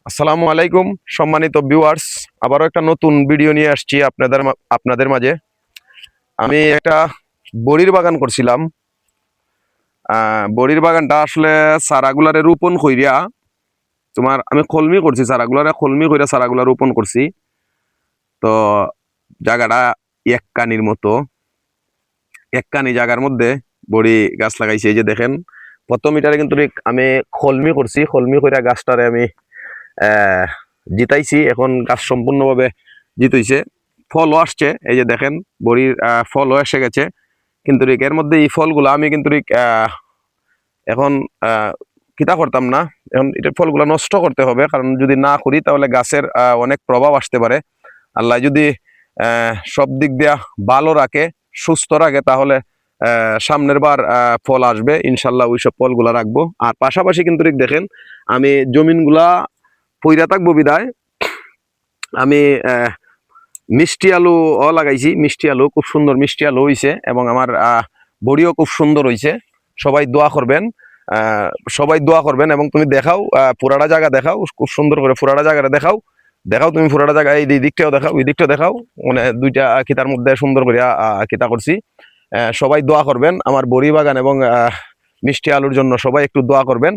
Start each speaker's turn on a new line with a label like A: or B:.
A: আসসালামু আলাইকুম সম্মানিত ভিউয়ার্স, আবারও একটা নতুন ভিডিও নিয়ে আসছি আপনাদের মাঝে। আমি একটা বড়ির বাগান করছিলাম। বড়ির বাগানটা আসলে চারাগুলারে রোপণ কইরা আমি কলমি করছি, চারাগুলারে কলমি কইরা চারাগুলা রোপণ করছি। তো জায়গাটা এক মতো এক কানি জায়গার মধ্যে বড়ি গাছ লাগাইছি। এই যে দেখেন, প্রথম এটারে কিন্তু আমি কলমি করছি, কলমি কইরা গাছটারে আমি জিতাইছি। এখন গাছ সম্পূর্ণভাবে জিতইছে, ফলও আসছে। এই যে দেখেন, বড়ির ফলও এসে গেছে। কিন্তু এর মধ্যে এই ফলগুলো আমি কিন্তু এখন কিতা করতাম না। এখন এটা ফলগুলো নষ্ট করতে হবে, কারণ যদি না করি তাহলে গাছের অনেক প্রভাব আসতে পারে। আল্লাহ যদি সব দিক দিয়া ভালো রাখে, সুস্থ রাখে, তাহলে সামনের বার ফল আসবে ইনশাল্লাহ। ওইসব ফলগুলা রাখবো। আর পাশাপাশি কিন্তু দেখেন, আমি জমিনগুলা পইরা থাকবো বিদায় আমি মিষ্টি আলু লাগাইছি। মিষ্টি আলু খুব সুন্দর মিষ্টি আলু হয়েছে, এবং আমার বড়িও খুব সুন্দর হয়েছে। সবাই দোয়া করবেন, সবাই দোয়া করবেন। এবং তুমি দেখাও, পুরাটা জায়গা দেখাও, খুব সুন্দর করে পুরাটা জায়গাটা দেখাও। দেখাও তুমি পুরাটা জায়গা, এই দিকটাও দেখাও, এই দিকটাও দেখাও। মানে দুইটা খিতার মধ্যে সুন্দর করে খিতা করছি। সবাই দোয়া করবেন আমার বড়ি বাগান এবং মিষ্টি আলুর জন্য। সবাই একটু দোয়া করবেন।